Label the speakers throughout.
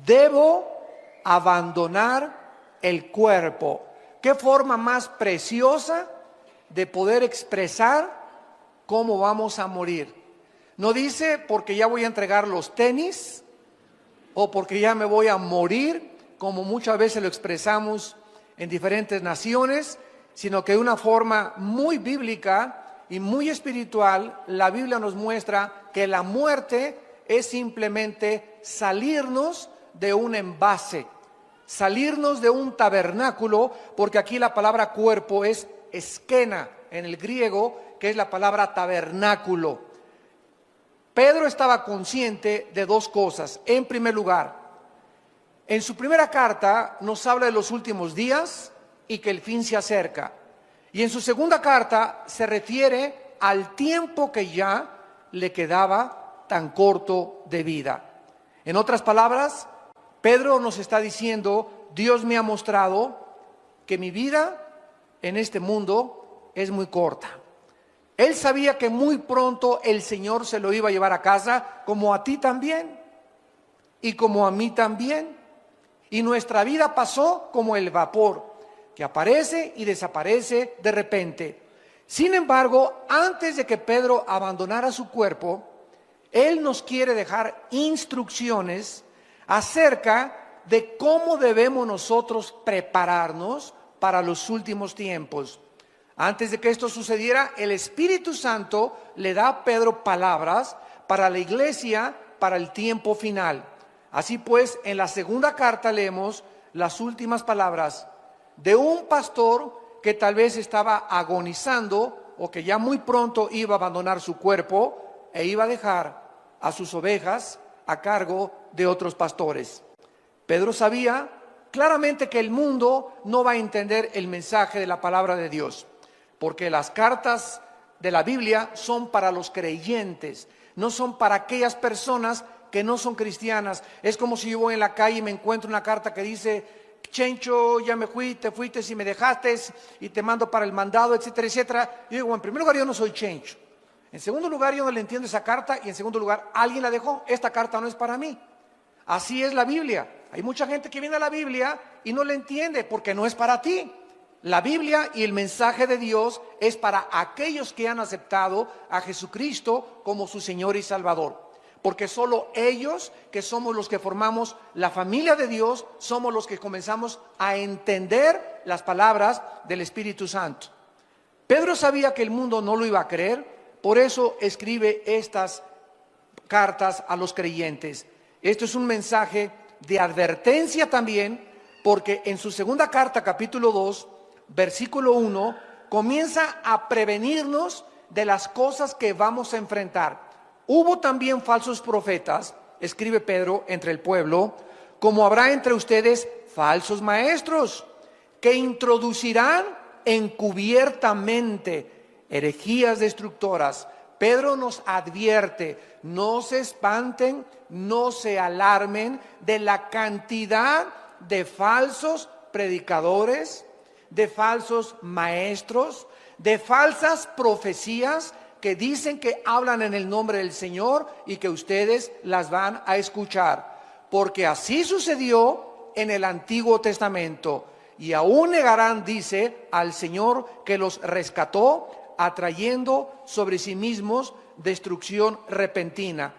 Speaker 1: debo abandonar el cuerpo. ¿Qué forma más preciosa de poder expresar cómo vamos a morir? No dice porque ya voy a entregar los tenis o porque ya me voy a morir, como muchas veces lo expresamos en diferentes naciones, sino que de una forma muy bíblica y muy espiritual, la Biblia nos muestra que la muerte es simplemente salirnos de un envase, salirnos de un tabernáculo, porque aquí la palabra cuerpo es esquena en el griego, que es la palabra tabernáculo. Pedro estaba consciente de dos cosas. En primer lugar, en su primera carta nos habla de los últimos días y que el fin se acerca. Y en su segunda carta se refiere al tiempo que ya le quedaba tan corto de vida. En otras palabras, Pedro nos está diciendo: Dios me ha mostrado que mi vida en este mundo es muy corta. Él sabía que muy pronto el Señor se lo iba a llevar a casa, como a ti también y como a mí también. Y nuestra vida pasó como el vapor, que aparece y desaparece de repente. Sin embargo, antes de que Pedro abandonara su cuerpo, él nos quiere dejar instrucciones acerca de cómo debemos nosotros prepararnos para los últimos tiempos. Antes de que esto sucediera, el Espíritu Santo le da a Pedro palabras para la iglesia, para el tiempo final. Así pues, en la segunda carta leemos las últimas palabras de un pastor que tal vez estaba agonizando o que ya muy pronto iba a abandonar su cuerpo e iba a dejar a sus ovejas a cargo de otros pastores. Pedro sabía claramente que el mundo no va a entender el mensaje de la palabra de Dios, porque las cartas de la Biblia son para los creyentes, no son para aquellas personas que no son cristianas. Es como si yo voy en la calle y me encuentro una carta que dice: Chencho, ya me fui, te fuiste y me dejaste y te mando para el mandado, etcétera, etcétera. Yo digo, en primer lugar, yo no soy Chencho. En segundo lugar, yo no le entiendo esa carta. Y en segundo lugar, alguien la dejó. Esta carta no es para mí. Así es la Biblia. Hay mucha gente que viene a la Biblia y no la entiende porque no es para ti. La Biblia y el mensaje de Dios es para aquellos que han aceptado a Jesucristo como su Señor y Salvador. Porque solo ellos, que somos los que formamos la familia de Dios, somos los que comenzamos a entender las palabras del Espíritu Santo. Pedro sabía que el mundo no lo iba a creer, por eso escribe estas cartas a los creyentes. Esto es un mensaje de advertencia también, porque en su segunda carta, capítulo 2, versículo 1, comienza a prevenirnos de las cosas que vamos a enfrentar. Hubo también falsos profetas, escribe Pedro, entre el pueblo, como habrá entre ustedes falsos maestros, que introducirán encubiertamente herejías destructoras. Pedro nos advierte: no se espanten, no se alarmen de la cantidad de falsos predicadores, de falsos maestros, de falsas profecías que dicen que hablan en el nombre del Señor y que ustedes las van a escuchar. Porque así sucedió en el Antiguo Testamento. Y aún negarán, dice, al Señor que los rescató, atrayendo sobre sí mismos destrucción repentina.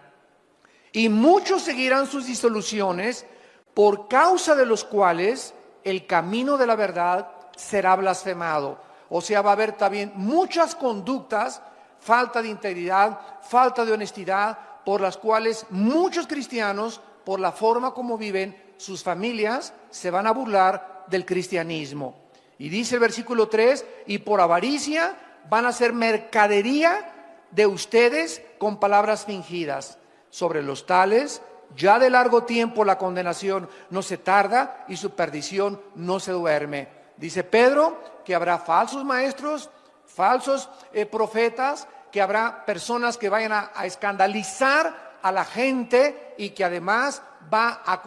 Speaker 1: Y muchos seguirán sus disoluciones, por causa de los cuales el camino de la verdad será blasfemado. O sea, va a haber también muchas conductas, falta de integridad, falta de honestidad, por las cuales muchos cristianos, por la forma como viven sus familias, se van a burlar del cristianismo. Y dice el versículo 3, y por avaricia van a hacer mercadería de ustedes con palabras fingidas. Sobre los tales, ya de largo tiempo la condenación no se tarda y su perdición no se duerme. Dice Pedro que habrá falsos maestros, falsos profetas, que habrá personas que vayan a escandalizar a la gente y que además va a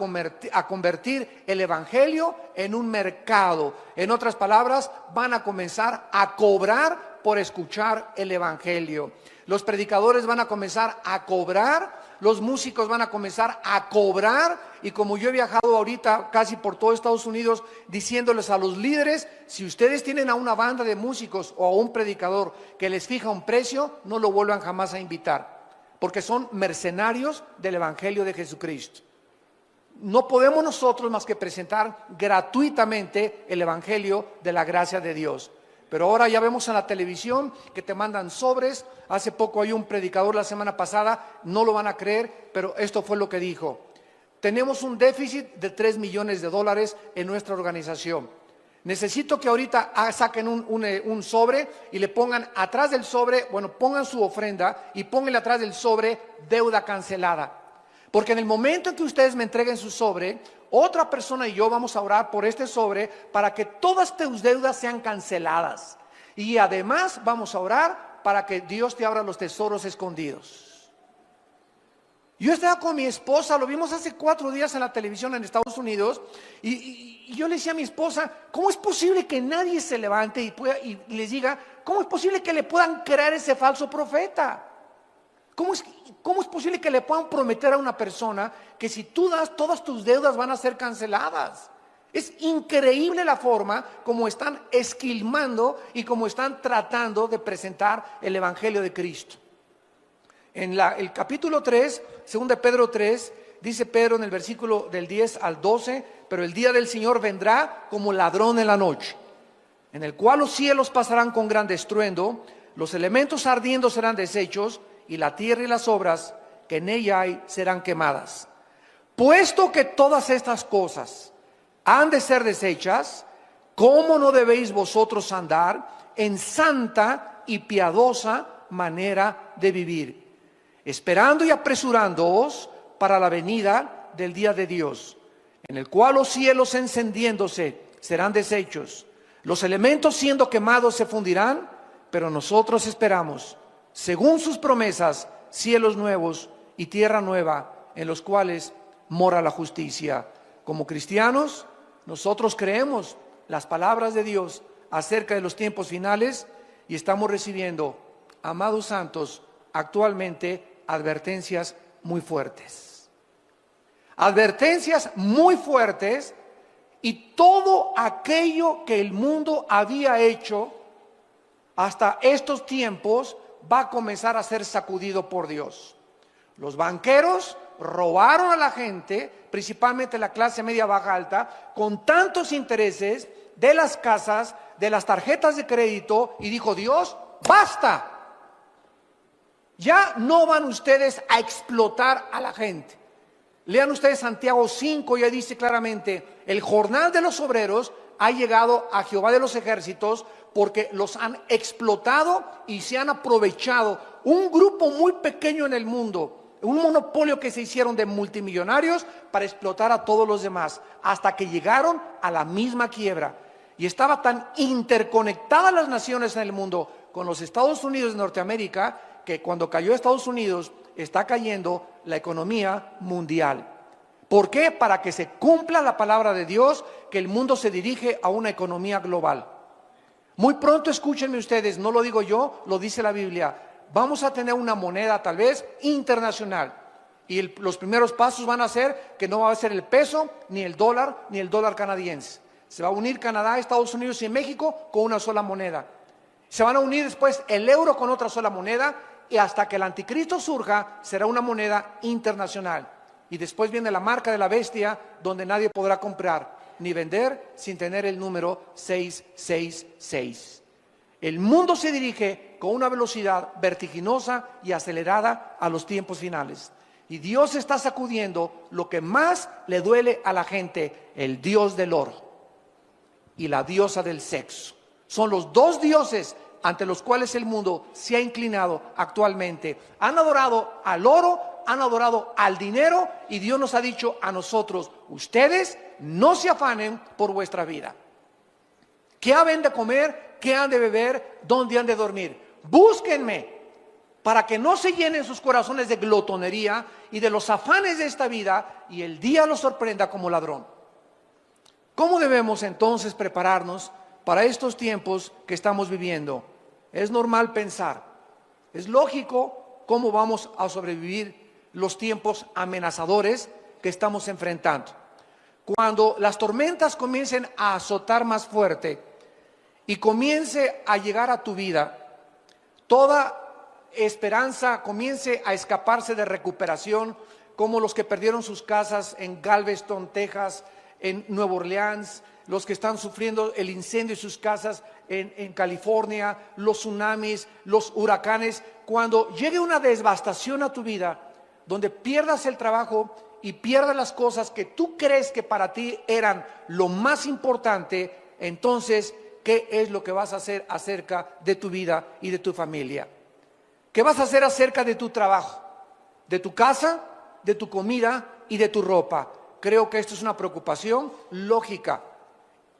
Speaker 1: convertir el evangelio en un mercado. En otras palabras, van a comenzar a cobrar por escuchar el evangelio. Los predicadores van a comenzar a cobrar los músicos van a comenzar a cobrar, y como yo he viajado ahorita casi por todo Estados Unidos diciéndoles a los líderes, si ustedes tienen a una banda de músicos o a un predicador que les fija un precio, no lo vuelvan jamás a invitar, porque son mercenarios del Evangelio de Jesucristo. No podemos nosotros más que presentar gratuitamente el Evangelio de la gracia de Dios. Pero ahora ya vemos en la televisión que te mandan sobres. Hace poco hay un predicador la semana pasada, no lo van a creer, pero esto fue lo que dijo. Tenemos un déficit de $3 millones en nuestra organización. Necesito que ahorita saquen un sobre y le pongan atrás del sobre, pongan su ofrenda y pónganle atrás del sobre deuda cancelada. Porque en el momento en que ustedes me entreguen su sobre, otra persona y yo vamos a orar por este sobre para que todas tus deudas sean canceladas. Y además vamos a orar para que Dios te abra los tesoros escondidos. Yo estaba con mi esposa, lo vimos hace 4 días en la televisión en Estados Unidos, y yo le decía a mi esposa, ¿cómo es posible que nadie se levante y les diga, cómo es posible que le puedan creer ese falso profeta? ¿Cómo es posible que le puedan prometer a una persona que si tú das, todas tus deudas van a ser canceladas? Es increíble la forma como están esquilmando y como están tratando de presentar el Evangelio de Cristo. En el capítulo 3, 2 de Pedro 3, dice Pedro en el versículo del 10 al 12, pero el día del Señor vendrá como ladrón en la noche, en el cual los cielos pasarán con gran estruendo, los elementos ardiendo serán deshechos, y la tierra y las obras que en ella hay serán quemadas. Puesto que todas estas cosas han de ser deshechas, ¿cómo no debéis vosotros andar en santa y piadosa manera de vivir, esperando y apresurándoos para la venida del día de Dios, en el cual los cielos encendiéndose serán deshechos, los elementos siendo quemados se fundirán, pero nosotros esperamos, según sus promesas, cielos nuevos y tierra nueva, en los cuales mora la justicia. Como cristianos, nosotros creemos las palabras de Dios acerca de los tiempos finales y estamos recibiendo, amados santos, actualmente advertencias muy fuertes. Advertencias muy fuertes, y todo aquello que el mundo había hecho hasta estos tiempos va a comenzar a ser sacudido por Dios. Los banqueros robaron a la gente, principalmente la clase media baja alta, con tantos intereses de las casas, de las tarjetas de crédito, y dijo Dios, basta. Ya no van ustedes a explotar a la gente. Lean ustedes Santiago 5, ya dice claramente, el jornal de los obreros ha llegado a Jehová de los ejércitos, porque los han explotado y se han aprovechado. Un grupo muy pequeño en el mundo, un monopolio que se hicieron de multimillonarios para explotar a todos los demás, hasta que llegaron a la misma quiebra. Y estaba tan interconectadas las naciones en el mundo con los Estados Unidos de Norteamérica, que cuando cayó Estados Unidos, está cayendo la economía mundial. ¿Por qué? Para que se cumpla la palabra de Dios, que el mundo se dirige a una economía global. Muy pronto, escúchenme ustedes, no lo digo yo, lo dice la Biblia, vamos a tener una moneda tal vez internacional, y los primeros pasos van a ser que no va a ser el peso, ni el dólar canadiense. Se va a unir Canadá, Estados Unidos y México con una sola moneda. Se van a unir después el euro con otra sola moneda, y hasta que el anticristo surja será una moneda internacional. Y después viene la marca de la bestia, donde nadie podrá comprar ni vender sin tener el número 666. El mundo se dirige con una velocidad vertiginosa y acelerada a los tiempos finales. Y Dios está sacudiendo lo que más le duele a la gente, el dios del oro y la diosa del sexo. Son los dos dioses ante los cuales el mundo se ha inclinado actualmente. Han adorado al oro, han adorado al dinero, y Dios nos ha dicho a nosotros, ustedes no se afanen por vuestra vida. ¿Qué han de comer? ¿Qué han de beber? ¿Dónde han de dormir? Búsquenme, para que no se llenen sus corazones de glotonería y de los afanes de esta vida, y el día los sorprenda como ladrón. ¿Cómo debemos entonces prepararnos para estos tiempos que estamos viviendo? Es normal pensar, es lógico cómo vamos a sobrevivir los tiempos amenazadores que estamos enfrentando. Cuando las tormentas comiencen a azotar más fuerte y comience a llegar a tu vida, toda esperanza comience a escaparse de recuperación, como los que perdieron sus casas en Galveston, Texas, en Nueva Orleans, los que están sufriendo el incendio de sus casas en California, los tsunamis, los huracanes. Cuando llegue una devastación a tu vida, donde pierdas el trabajo y pierdas las cosas que tú crees que para ti eran lo más importante, entonces, ¿qué es lo que vas a hacer acerca de tu vida y de tu familia? ¿Qué vas a hacer acerca de tu trabajo, de tu casa, de tu comida y de tu ropa? Creo que esto es una preocupación lógica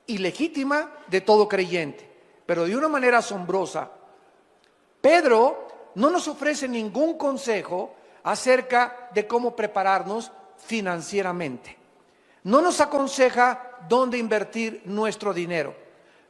Speaker 1: y legítima de todo creyente, pero de una manera asombrosa. Pedro no nos ofrece ningún consejo acerca de cómo prepararnos financieramente. No nos aconseja dónde invertir nuestro dinero.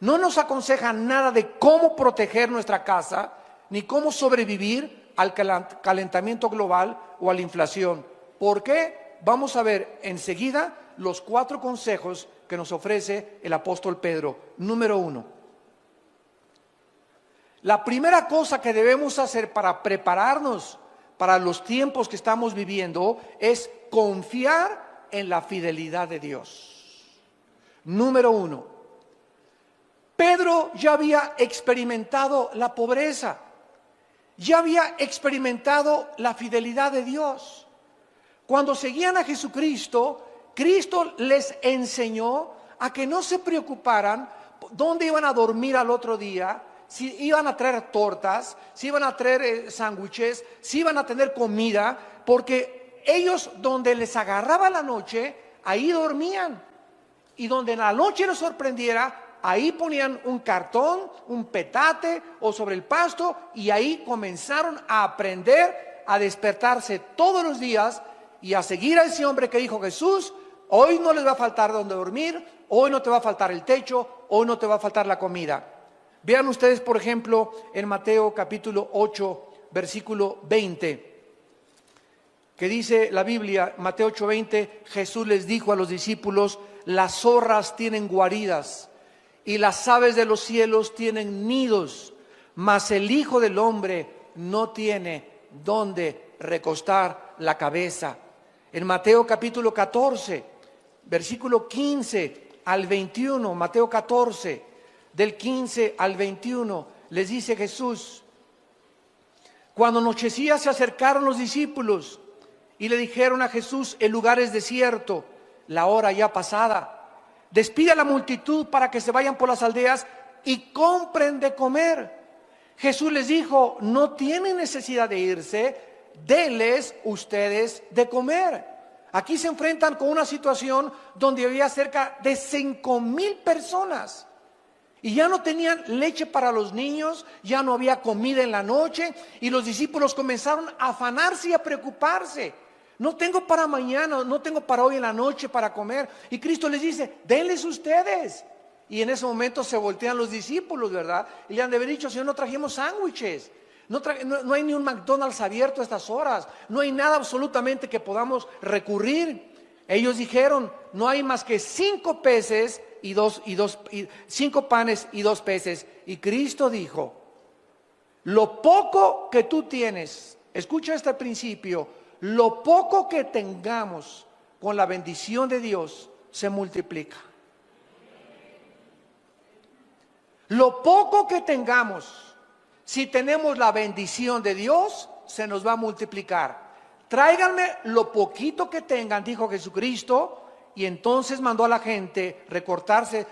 Speaker 1: No nos aconseja nada de cómo proteger nuestra casa, ni cómo sobrevivir al calentamiento global o a la inflación. ¿Por qué? Vamos a ver enseguida los 4 consejos que nos ofrece el apóstol Pedro. Número 1. La primera cosa que debemos hacer para prepararnos para los tiempos que estamos viviendo es confiar en la fidelidad de Dios. Número 1. Pedro ya había experimentado la pobreza. Ya había experimentado la fidelidad de Dios. Cuando seguían a Jesucristo, Cristo les enseñó a que no se preocuparan dónde iban a dormir al otro día, si iban a traer tortas, si iban a traer sándwiches, si iban a tener comida, porque ellos donde les agarraba la noche, ahí dormían. Y donde en la noche les sorprendiera, ahí ponían un cartón, un petate o sobre el pasto, y ahí comenzaron a aprender a despertarse todos los días y a seguir a ese hombre que dijo Jesús: hoy no les va a faltar donde dormir, hoy no te va a faltar el techo, hoy no te va a faltar la comida. Vean ustedes, por ejemplo, en Mateo capítulo 8, versículo 20, que dice la Biblia, Mateo 8:20, Jesús les dijo a los discípulos: las zorras tienen guaridas y las aves de los cielos tienen nidos, mas el Hijo del Hombre no tiene dónde recostar la cabeza. En Mateo capítulo 14, versículo 15 al 21, Mateo 14, del 15 al 21, les dice Jesús: cuando anochecía se acercaron los discípulos y le dijeron a Jesús: el lugar es desierto, la hora ya pasada. Despide a la multitud para que se vayan por las aldeas y compren de comer. Jesús les dijo: no tienen necesidad de irse, denles ustedes de comer. Aquí se enfrentan con una situación donde había cerca de 5,000 personas. Y ya no tenían leche para los niños, ya no había comida en la noche, y los discípulos comenzaron a afanarse y a preocuparse. No tengo para mañana, no tengo para hoy en la noche para comer. Y Cristo les dice: denles ustedes. Y en ese momento se voltean los discípulos, ¿verdad? Y le han de haber dicho: Señor, no trajimos sándwiches. No hay ni un McDonald's abierto a estas horas. No hay nada absolutamente que podamos recurrir. Ellos dijeron: no hay más que 5 peces y 5 panes y 2 peces. Y Cristo dijo: lo poco que tú tienes, escucha este principio, lo poco que tengamos con la bendición de Dios se multiplica. Lo poco que tengamos, si tenemos la bendición de Dios, se nos va a multiplicar. Tráiganme lo poquito que tengan, dijo Jesucristo, y entonces mandó a la gente recostarse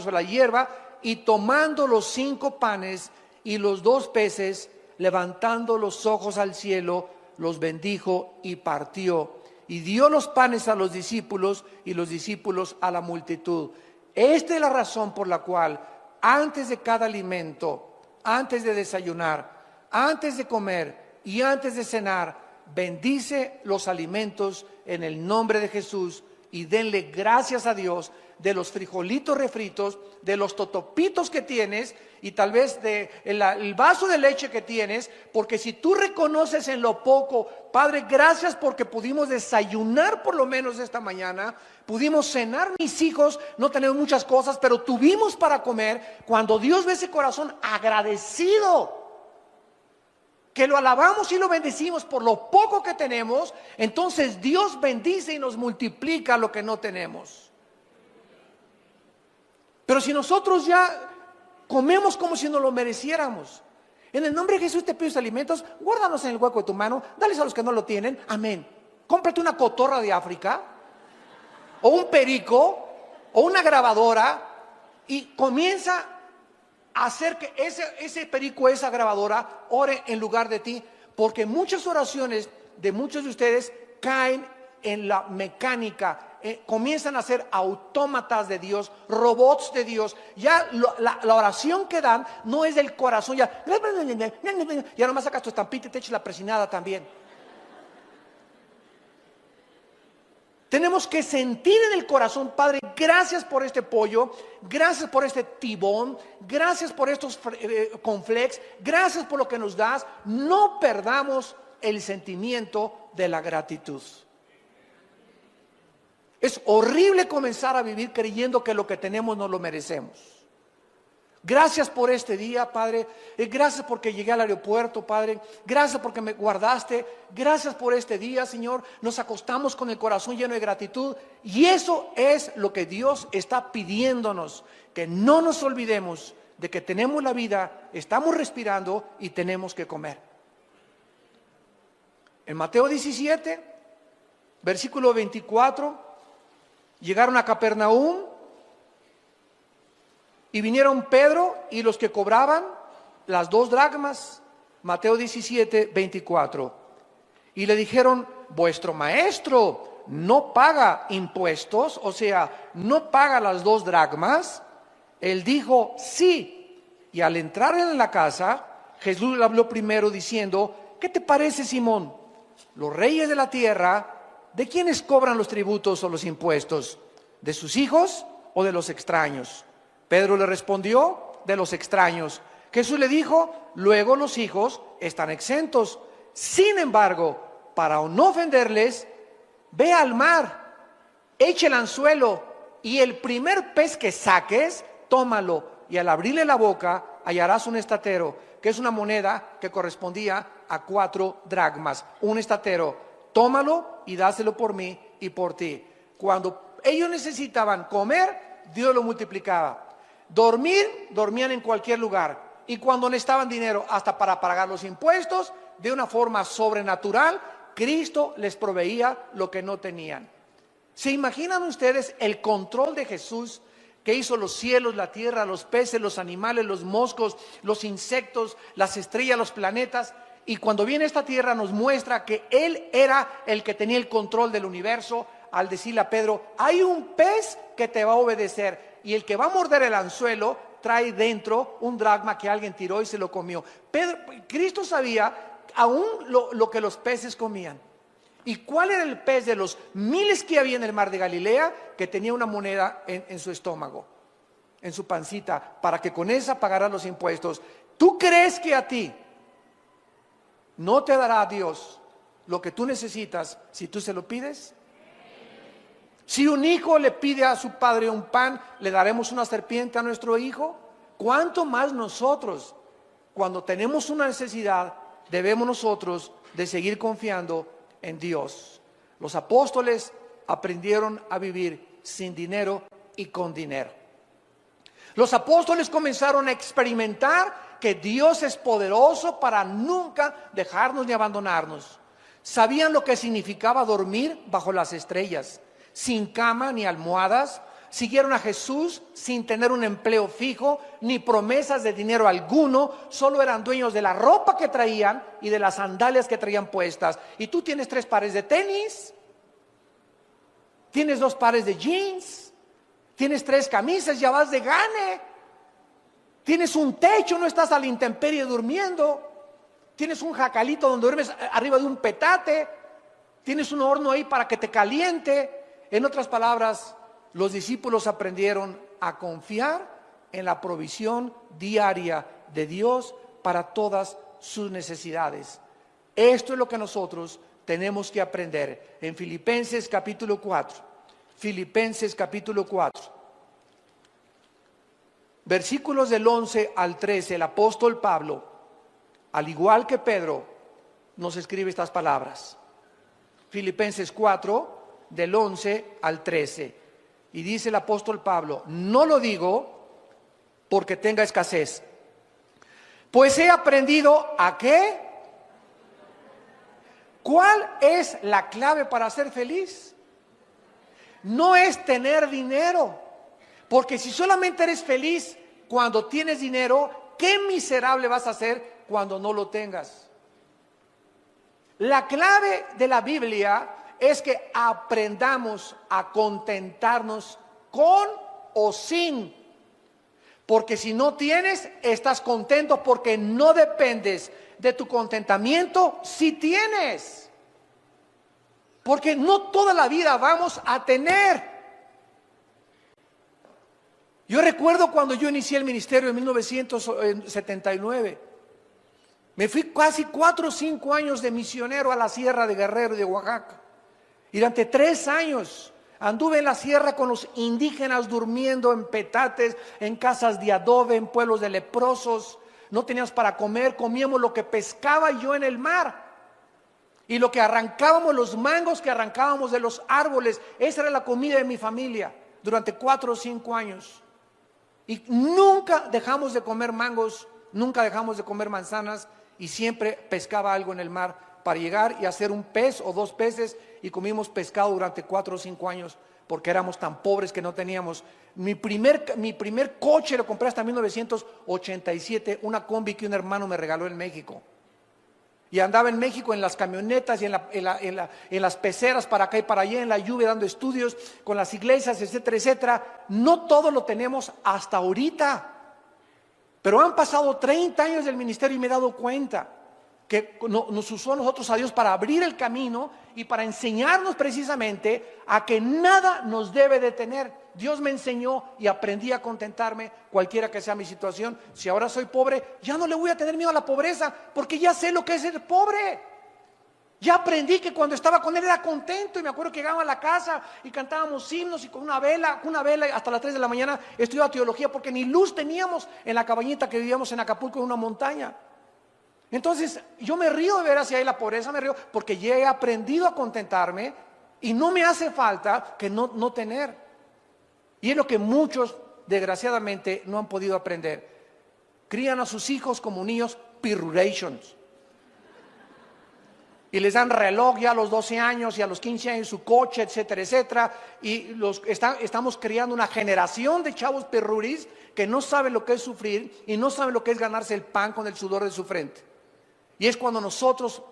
Speaker 1: sobre la hierba, y tomando los 5 panes y los 2 peces, levantando los ojos al cielo, los bendijo y partió. Y dio los panes a los discípulos y los discípulos a la multitud. Esta es la razón por la cual antes de cada alimento, antes de desayunar, antes de comer y antes de cenar, bendice los alimentos en el nombre de Jesús y denle gracias a Dios de los frijolitos refritos, de los totopitos que tienes y tal vez el vaso de leche que tienes, porque si tú reconoces en lo poco, Padre, gracias porque pudimos desayunar por lo menos esta mañana, pudimos cenar, mis hijos, no tenemos muchas cosas, pero tuvimos para comer. Cuando Dios ve ese corazón agradecido, que lo alabamos y lo bendecimos por lo poco que tenemos, entonces Dios bendice y nos multiplica lo que no tenemos. Pero si nosotros ya comemos como si nos lo mereciéramos, en el nombre de Jesús te pido alimentos, guárdalos en el hueco de tu mano, dales a los que no lo tienen, amén. Cómprate una cotorra de África, o un perico, o una grabadora, y comienza a hacer que ese perico, esa grabadora, ore en lugar de ti, porque muchas oraciones de muchos de ustedes caen en la mecánica, comienzan a ser autómatas de Dios, robots de Dios. Ya la oración que dan no es del corazón, ya nomás sacas tu estampita y te echas la presinada también. Tenemos que sentir en el corazón, Padre, gracias por este pollo, gracias por este tibón, gracias por estos cornflakes, gracias por lo que nos das. No perdamos el sentimiento de la gratitud. Es horrible comenzar a vivir creyendo que lo que tenemos no lo merecemos. Gracias por este día, Padre. Gracias porque llegué al aeropuerto, Padre. Gracias porque me guardaste. Gracias por este día, Señor. Nos acostamos con el corazón lleno de gratitud. Y eso es lo que Dios está pidiéndonos. Que no nos olvidemos de que tenemos la vida, estamos respirando y tenemos que comer. En Mateo 17, versículo 24... llegaron a Capernaum y vinieron Pedro y los que cobraban las 2 dracmas, Mateo 17, 24. Y le dijeron, vuestro maestro no paga impuestos, o sea, no paga las 2 dracmas. Él dijo, sí. Y al entrar en la casa, Jesús le habló primero diciendo, ¿qué te parece, Simón? Los reyes de la tierra, ¿de quiénes cobran los tributos o los impuestos? ¿De sus hijos o de los extraños? Pedro le respondió, de los extraños. Jesús le dijo, luego los hijos están exentos. Sin embargo, para no ofenderles, ve al mar, echa el anzuelo y el primer pez que saques, tómalo. Y al abrirle la boca, hallarás un estatero, que es una moneda que correspondía a 4 dracmas. Un estatero. Tómalo y dáselo por mí y por ti. Cuando ellos necesitaban comer, Dios lo multiplicaba. Dormir, dormían en cualquier lugar. Y cuando necesitaban dinero, hasta para pagar los impuestos, de una forma sobrenatural, Cristo les proveía lo que no tenían. ¿Se imaginan ustedes el control de Jesús, que hizo los cielos, la tierra, los peces, los animales, los moscos, los insectos, las estrellas, los planetas? Y cuando viene a esta tierra nos muestra que Él era el que tenía el control del universo, al decirle a Pedro, hay un pez que te va a obedecer, y el que va a morder el anzuelo trae dentro un dracma que alguien tiró y se lo comió. Cristo sabía aún lo que los peces comían. ¿Y cuál era el pez de los miles que había en el mar de Galilea? Que tenía una moneda en su estómago, en su pancita, para que con esa pagara los impuestos. ¿Tú crees que a ti no te dará Dios lo que tú necesitas si tú se lo pides? Si un hijo le pide a su padre un pan, ¿le daremos una serpiente a nuestro hijo? ¿Cuánto más nosotros, cuando tenemos una necesidad, debemos nosotros de seguir confiando en Dios? Los apóstoles aprendieron a vivir sin dinero y con dinero. Los apóstoles comenzaron a experimentar que Dios es poderoso para nunca dejarnos ni abandonarnos. Sabían lo que significaba dormir bajo las estrellas, sin cama ni almohadas. Siguieron a Jesús sin tener un empleo fijo ni promesas de dinero alguno. Solo eran dueños de la ropa que traían y de las sandalias que traían puestas. Y tú tienes 3 pares de tenis, tienes 2 pares de jeans, tienes 3 camisas, ya vas de gane. Tienes un techo, no estás a la intemperie durmiendo. Tienes un jacalito donde duermes arriba de un petate. Tienes un horno ahí para que te caliente. En otras palabras, los discípulos aprendieron a confiar en la provisión diaria de Dios para todas sus necesidades. Esto es lo que nosotros tenemos que aprender en Filipenses capítulo 4. Filipenses capítulo 4. Versículos del 11 al 13, el apóstol Pablo, al igual que Pedro, nos escribe estas palabras. Filipenses 4, del 11 al 13. Y dice el apóstol Pablo: no lo digo porque tenga escasez, pues he aprendido ¿a qué? ¿Cuál es la clave para ser feliz? No es tener dinero, porque si solamente eres feliz cuando tienes dinero, qué miserable vas a ser cuando no lo tengas. La clave de la Biblia es que aprendamos a contentarnos con o sin. Porque si no tienes, estás contento porque no dependes de tu contentamiento si tienes. Porque no toda la vida vamos a tener. Yo recuerdo cuando yo inicié el ministerio en 1979. Me fui casi 4 o 5 años de misionero a la sierra de Guerrero y de Oaxaca. Y durante 3 años anduve en la sierra con los indígenas durmiendo en petates, en casas de adobe, en pueblos de leprosos. No teníamos para comer, comíamos lo que pescaba yo en el mar. Y lo que arrancábamos, los mangos que arrancábamos de los árboles, esa era la comida de mi familia durante 4 o 5 años. Y nunca dejamos de comer mangos, nunca dejamos de comer manzanas, y siempre pescaba algo en el mar para llegar y hacer un pez o 2 peces, y comimos pescado durante 4 o 5 años porque éramos tan pobres que no teníamos. Mi primer coche lo compré hasta 1987, una combi que un hermano me regaló en México. Y andaba en México en las camionetas y en las peceras para acá y para allá, en la lluvia dando estudios con las iglesias, etcétera, etcétera. No todo lo tenemos hasta ahorita. Pero han pasado 30 años del ministerio y me he dado cuenta que nos usó a nosotros a Dios para abrir el camino y para enseñarnos precisamente a que nada nos debe detener. Dios me enseñó y aprendí a contentarme cualquiera que sea mi situación. Si ahora soy pobre, ya no le voy a tener miedo a la pobreza, porque ya sé lo que es ser pobre. Ya aprendí que cuando estaba con Él era contento, y me acuerdo que llegaba a la casa y cantábamos himnos y con una vela hasta las 3 de la mañana estudiaba teología, porque ni luz teníamos en la cabañita que vivíamos en Acapulco, en una montaña. Entonces yo me río de ver hacia ahí la pobreza, me río porque ya he aprendido a contentarme y no me hace falta que no tener. Y es lo que muchos desgraciadamente no han podido aprender. Crían a sus hijos como niños pirurations. Y les dan reloj ya a los 12 años y a los 15 años su coche, etcétera, etcétera. Y estamos criando una generación de chavos perruris que no saben lo que es sufrir y no saben lo que es ganarse el pan con el sudor de su frente. Y es cuando nosotros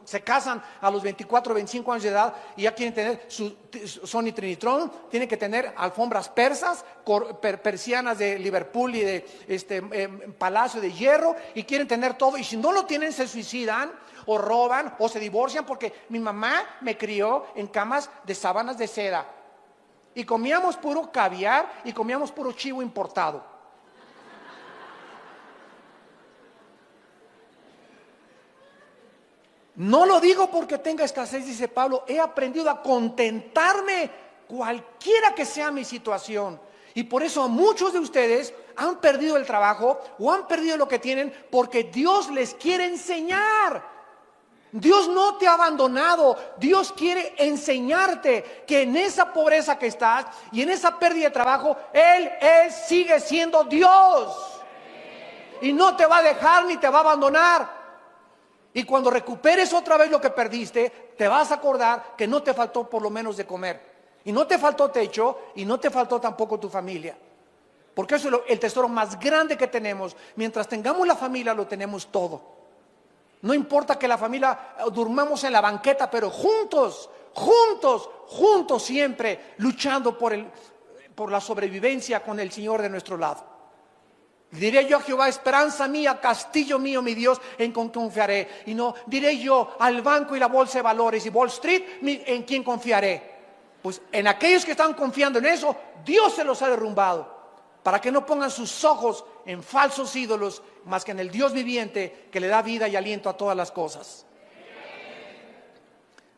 Speaker 1: se casan a los 24 o 25 años de edad y ya quieren tener su Sony Trinitron, tienen que tener alfombras persas, persianas de Liverpool y de Palacio de Hierro, y quieren tener todo, y si no lo tienen se suicidan o roban o se divorcian, porque mi mamá me crió en camas de sábanas de seda y comíamos puro caviar y comíamos puro chivo importado. No lo digo porque tenga escasez, dice Pablo, he aprendido a contentarme cualquiera que sea mi situación. Y por eso a muchos de ustedes han perdido el trabajo o han perdido lo que tienen, porque Dios les quiere enseñar. Dios no te ha abandonado. Dios quiere enseñarte que en esa pobreza que estás y en esa pérdida de trabajo, Él sigue siendo Dios. Y no te va a dejar ni te va a abandonar. Y cuando recuperes otra vez lo que perdiste, te vas a acordar que no te faltó por lo menos de comer. Y no te faltó techo y no te faltó tampoco tu familia. Porque eso es el tesoro más grande que tenemos. Mientras tengamos la familia, lo tenemos todo. No importa que la familia durmamos en la banqueta, pero juntos siempre, luchando por la sobrevivencia con el Señor de nuestro lado. Diré yo a Jehová, esperanza mía, castillo mío, mi Dios, en quien confiaré. Y no diré yo al banco y la bolsa de valores y Wall Street, en quien confiaré. Pues en aquellos que están confiando en eso, Dios se los ha derrumbado, para que no pongan sus ojos en falsos ídolos, más que en el Dios viviente que le da vida y aliento a todas las cosas.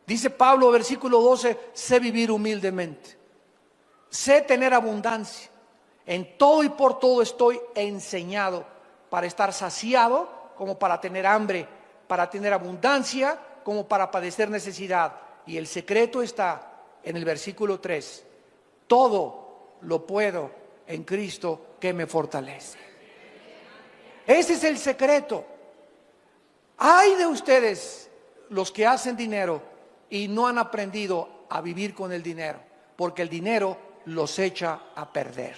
Speaker 1: Dice Pablo, versículo 12, sé vivir humildemente, sé tener abundancia, en todo y por todo estoy enseñado, para estar saciado como para tener hambre, para tener abundancia como para padecer necesidad. Y el secreto está en el versículo 3, todo lo puedo en Cristo que me fortalece. Ese es el secreto. Ay de ustedes los que hacen dinero y no han aprendido a vivir con el dinero, porque el dinero los echa a perder.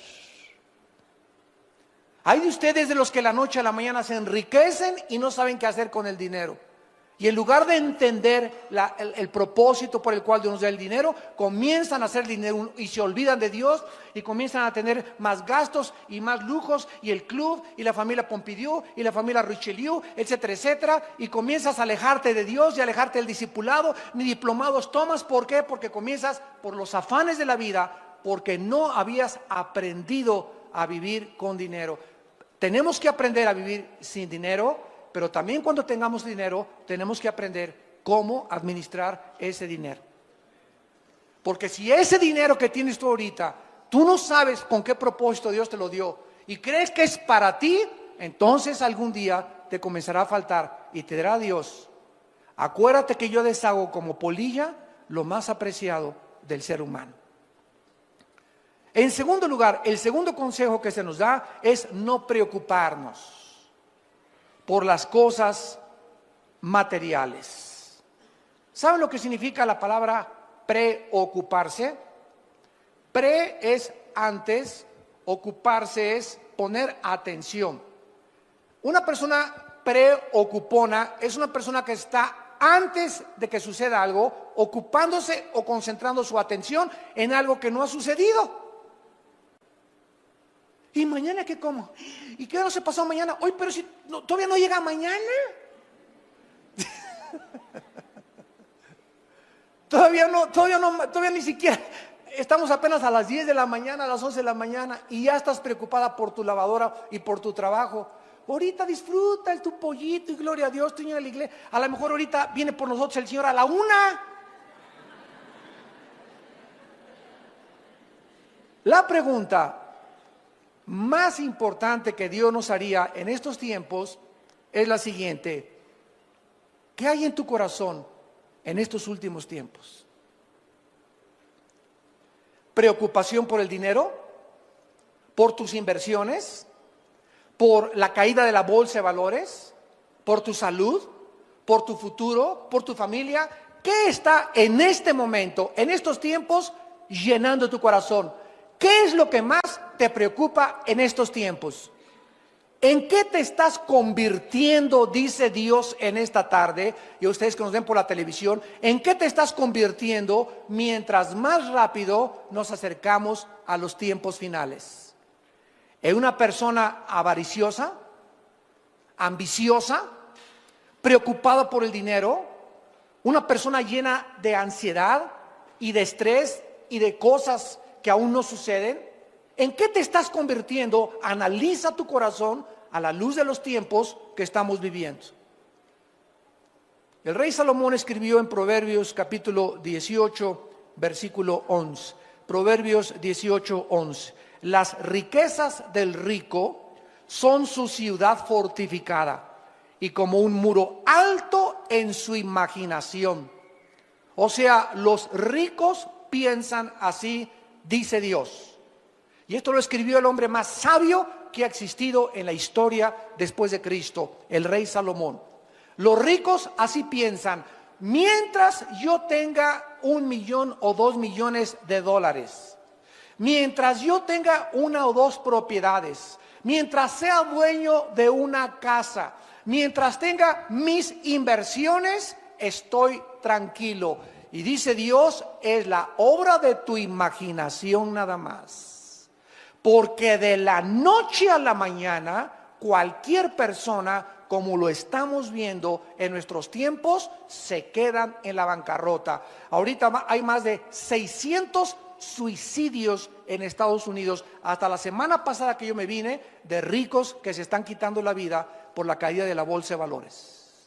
Speaker 1: Hay de ustedes de los que la noche a la mañana se enriquecen y no saben qué hacer con el dinero. Y en lugar de entender el propósito por el cual Dios nos da el dinero, comienzan a hacer dinero y se olvidan de Dios y comienzan a tener más gastos y más lujos, y el club y la familia Pompidou y la familia Richelieu, etcétera, etcétera, y comienzas a alejarte de Dios y alejarte del discipulado. Ni diplomados tomas. ¿Por qué? Porque comienzas por los afanes de la vida, porque no habías aprendido a vivir con dinero. Tenemos que aprender a vivir sin dinero, pero también cuando tengamos dinero tenemos que aprender cómo administrar ese dinero. Porque si ese dinero que tienes tú ahorita, tú no sabes con qué propósito Dios te lo dio y crees que es para ti, entonces algún día te comenzará a faltar y te dirá Dios: acuérdate que yo deshago como polilla lo más apreciado del ser humano. En segundo lugar, el segundo consejo que se nos da es no preocuparnos por las cosas materiales. ¿Saben lo que significa la palabra preocuparse? Pre es antes, ocuparse es poner atención. Una persona preocupona es una persona que está antes de que suceda algo, ocupándose o concentrando su atención en algo que no ha sucedido. ¿Y mañana qué como? ¿Y qué no se pasó mañana? Hoy, pero si no, todavía no llega mañana. Todavía ni siquiera. Estamos apenas a las 10 de la mañana, a las 11 de la mañana, y ya estás preocupada por tu lavadora y por tu trabajo. Ahorita disfruta tu pollito y gloria a Dios, tú a la iglesia. A lo mejor ahorita viene por nosotros el Señor a la 1. La pregunta más importante que Dios nos haría en estos tiempos es la siguiente: ¿qué hay en tu corazón en estos últimos tiempos? ¿Preocupación por el dinero? ¿Por tus inversiones? ¿Por la caída de la bolsa de valores? ¿Por tu salud? ¿Por tu futuro? ¿Por tu familia? ¿Qué está en este momento, en estos tiempos, llenando tu corazón? ¿Qué es lo que más te preocupa en estos tiempos? ¿En qué te estás convirtiendo, dice Dios en esta tarde? Y ustedes que nos ven por la televisión, ¿en qué te estás convirtiendo mientras más rápido nos acercamos a los tiempos finales? ¿En una persona avariciosa, ambiciosa, preocupada por el dinero? ¿Una persona llena de ansiedad y de estrés y de cosas que aún no suceden? ¿En qué te estás convirtiendo? Analiza tu corazón a la luz de los tiempos que estamos viviendo. El rey Salomón escribió en Proverbios capítulo 18, versículo 11. Proverbios 18, 11. Las riquezas del rico son su ciudad fortificada y como un muro alto en su imaginación. O sea, los ricos piensan así, dice Dios. Y esto lo escribió el hombre más sabio que ha existido en la historia después de Cristo, el rey Salomón. Los ricos así piensan: mientras yo tenga 1 millón o 2 millones de dólares, mientras yo tenga 1 o 2 propiedades, mientras sea dueño de una casa, mientras tenga mis inversiones, estoy tranquilo. Y dice Dios: es la obra de tu imaginación nada más. Porque de la noche a la mañana cualquier persona como lo estamos viendo en nuestros tiempos, se quedan en la bancarrota. Ahorita hay más de 600 suicidios en Estados Unidos, hasta la semana pasada que yo me vine, de ricos que se están quitando la vida por la caída de la bolsa de valores.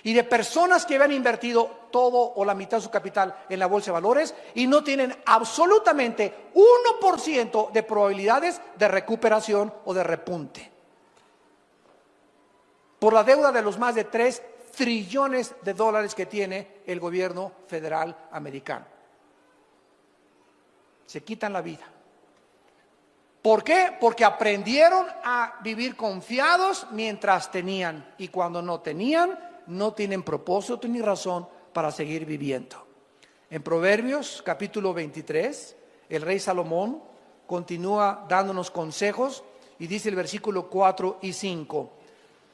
Speaker 1: Y de personas que habían invertido todo o la mitad de su capital en la bolsa de valores y no tienen absolutamente 1% de probabilidades de recuperación o de repunte. Por la deuda de los más de 3 trillones de dólares que tiene el gobierno federal americano. Se quitan la vida. ¿Por qué? Porque aprendieron a vivir confiados mientras tenían, y cuando no tenían, no tienen propósito ni razón para seguir viviendo. En Proverbios capítulo 23, el rey Salomón continúa dándonos consejos y dice el versículo 4 y 5.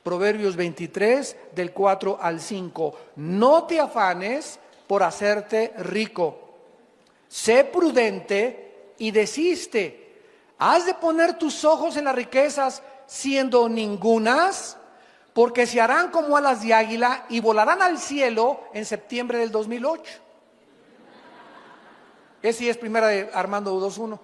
Speaker 1: Proverbios 23 del 4 al 5. No te afanes por hacerte rico. Sé prudente y desiste. ¿Has de poner tus ojos en las riquezas siendo ningunas? Porque se harán como alas de águila y volarán al cielo en septiembre del 2008. Ese es primera de Armando 2.1.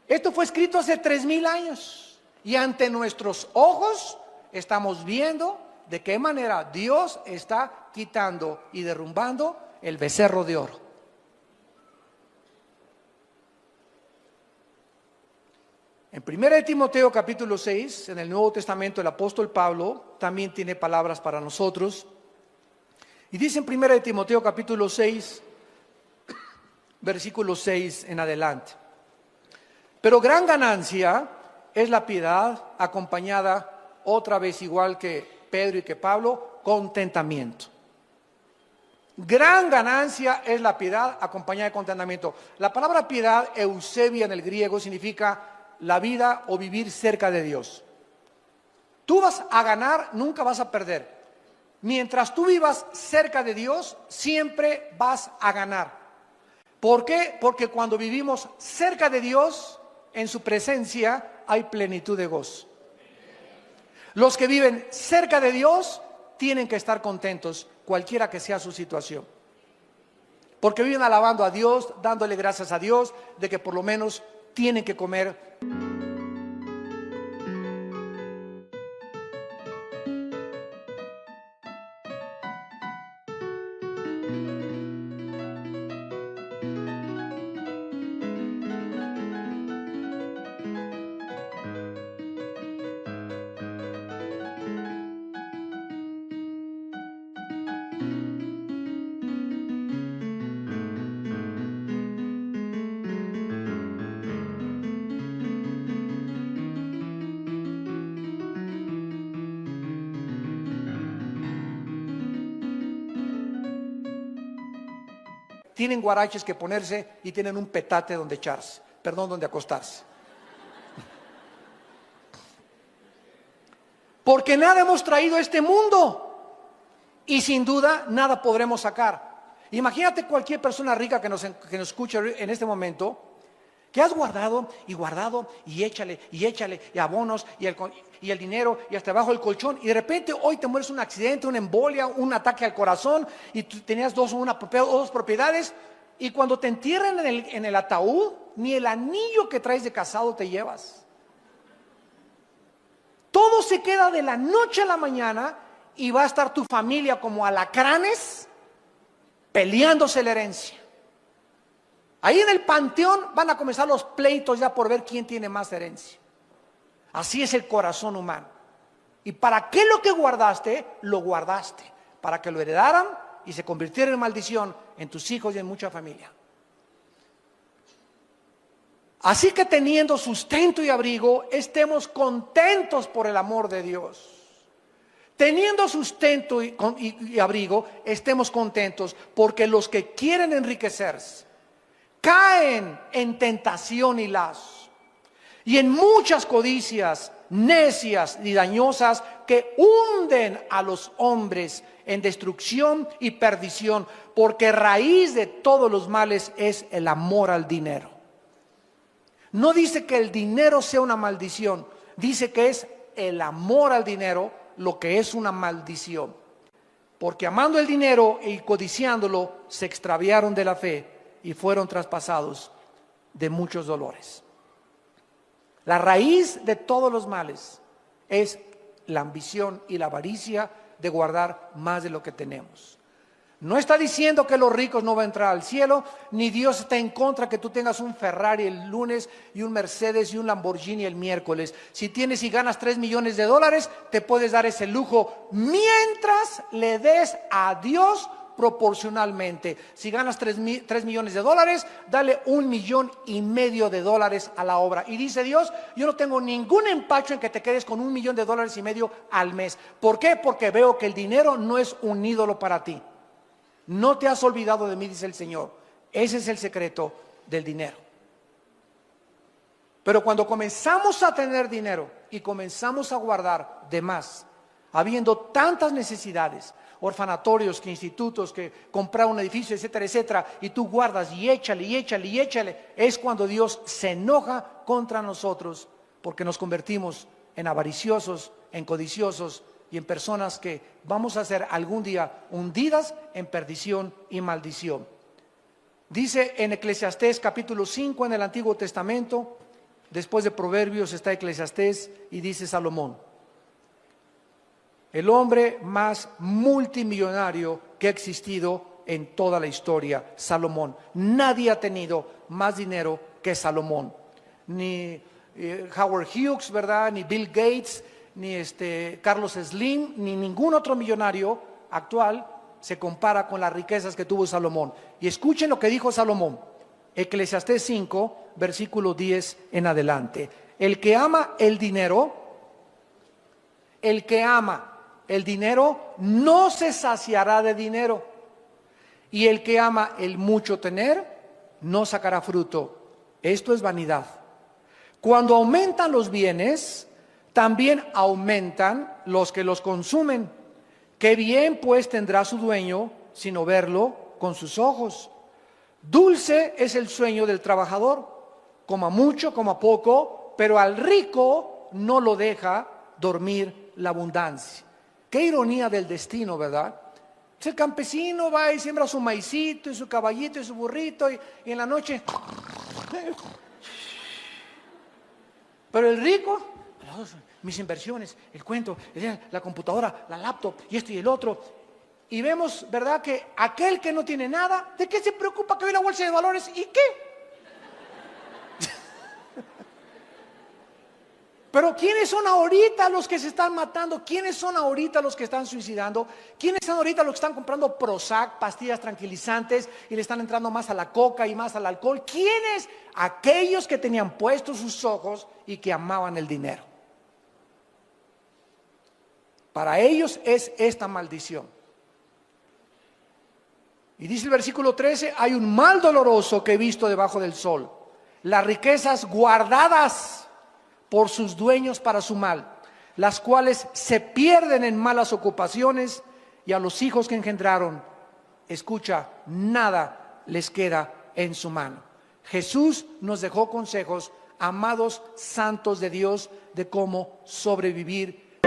Speaker 1: Esto fue escrito hace 3000 años y ante nuestros ojos estamos viendo de qué manera Dios está quitando y derrumbando el becerro de oro. En 1 de Timoteo capítulo 6, en el Nuevo Testamento, el apóstol Pablo también tiene palabras para nosotros. Y dice en 1 de Timoteo capítulo 6, versículo 6 en adelante. Pero gran ganancia es la piedad acompañada, otra vez igual que Pedro y que Pablo, contentamiento. Gran ganancia es la piedad acompañada de contentamiento. La palabra piedad, eusebia en el griego, significa la vida o vivir cerca de Dios. Tú vas a ganar, nunca vas a perder. Mientras tú vivas cerca de Dios, siempre vas a ganar. ¿Por qué? Porque cuando vivimos cerca de Dios, en su presencia hay plenitud de gozo. Los que viven cerca de Dios tienen que estar contentos, cualquiera que sea su situación. Porque viven alabando a Dios, dándole gracias a Dios de que por lo menos tienen que comer. Tienen guaraches que ponerse y tienen un petate donde echarse, donde acostarse. Porque nada hemos traído a este mundo y sin duda nada podremos sacar. Imagínate cualquier persona rica que nos escuche en este momento, que has guardado y échale y abonos y el dinero y hasta abajo el colchón, y de repente hoy te mueres un accidente, una embolia, un ataque al corazón y tú tenías dos propiedades, y cuando te entierran en el ataúd, ni el anillo que traes de casado te llevas. Todo se queda de la noche a la mañana y va a estar tu familia como alacranes peleándose la herencia. Ahí en el panteón van a comenzar los pleitos ya por ver quién tiene más herencia. Así es el corazón humano. ¿Y para qué lo que guardaste? Lo guardaste para que lo heredaran y se convirtiera en maldición en tus hijos y en mucha familia. Así que teniendo sustento y abrigo, estemos contentos por el amor de Dios. Teniendo sustento y abrigo, estemos contentos, porque los que quieren enriquecerse caen en tentación y lazo, y en muchas codicias necias y dañosas que hunden a los hombres en destrucción y perdición, porque raíz de todos los males es el amor al dinero. No dice que el dinero sea una maldición, dice que es el amor al dinero lo que es una maldición. Porque amando el dinero y codiciándolo, se extraviaron de la fe y fueron traspasados de muchos dolores. La raíz de todos los males es la ambición y la avaricia de guardar más de lo que tenemos. No está diciendo que los ricos no van a entrar al cielo, ni Dios está en contra que tú tengas un Ferrari el lunes y un Mercedes y un Lamborghini el miércoles. Si tienes y ganas 3 millones de dólares, te puedes dar ese lujo mientras le des a Dios proporcionalmente. Si ganas 3 millones de dólares, dale 1,5 millones de dólares a la obra. Y dice Dios, yo no tengo ningún empacho en que te quedes con 1,5 millones al mes. ¿Por qué? Porque veo que el dinero no es un ídolo para ti. No te has olvidado de mí, dice el Señor. Ese es el secreto del dinero. Pero cuando comenzamos a tener dinero y comenzamos a guardar de más, habiendo tantas necesidades, orfanatorios, que institutos, que comprar un edificio, etcétera, etcétera, y tú guardas y échale, y échale, y échale, es cuando Dios se enoja contra nosotros, porque nos convertimos en avariciosos, en codiciosos, y en personas que vamos a ser algún día hundidas en perdición y maldición. Dice en Eclesiastés capítulo 5 en el Antiguo Testamento, después de Proverbios está Eclesiastés, y dice Salomón, el hombre más multimillonario que ha existido en toda la historia, Salomón. Nadie ha tenido más dinero que Salomón. Ni Howard Hughes, ¿verdad? Ni Bill Gates, ni Carlos Slim, ni ningún otro millonario actual se compara con las riquezas que tuvo Salomón. Y escuchen lo que dijo Salomón, Eclesiastés 5, versículo 10 en adelante. El que ama el dinero no se saciará de dinero, y el que ama el mucho tener no sacará fruto. Esto es vanidad. Cuando aumentan los bienes, también aumentan los que los consumen. Qué bien pues tendrá su dueño sino verlo con sus ojos. Dulce es el sueño del trabajador, coma mucho, coma poco, pero al rico no lo deja dormir la abundancia. Qué ironía del destino, ¿verdad? El campesino va y siembra su maicito y su caballito y su burrito y en la noche... Pero el rico, mis inversiones, el cuento, la computadora, la laptop y esto y el otro. Y vemos, ¿verdad?, que aquel que no tiene nada, ¿de qué se preocupa que hoy la bolsa de valores? ¿Y qué? Pero ¿quiénes son ahorita los que se están matando? ¿Quiénes son ahorita los que están suicidando? ¿Quiénes son ahorita los que están comprando Prozac, pastillas tranquilizantes, y le están entrando más a la coca y más al alcohol? ¿Quiénes? Aquellos que tenían puestos sus ojos y que amaban el dinero. Para ellos es esta maldición. Y dice el versículo 13, hay un mal doloroso que he visto debajo del sol, las riquezas guardadas por sus dueños para su mal, las cuales se pierden en malas ocupaciones, y a los hijos que engendraron, escucha, nada les queda en su mano. Jesús nos dejó consejos, amados santos de Dios, de cómo sobrevivir.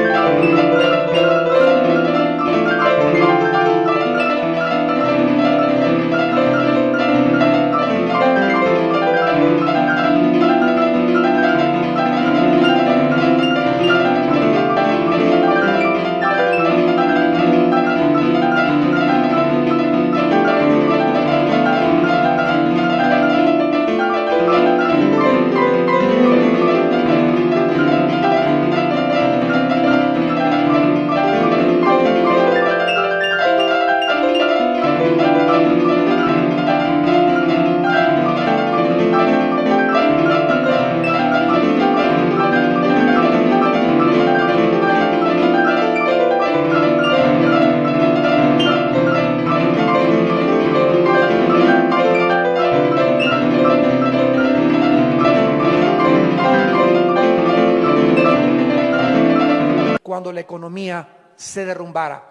Speaker 1: Cuando la economía se derrumbara.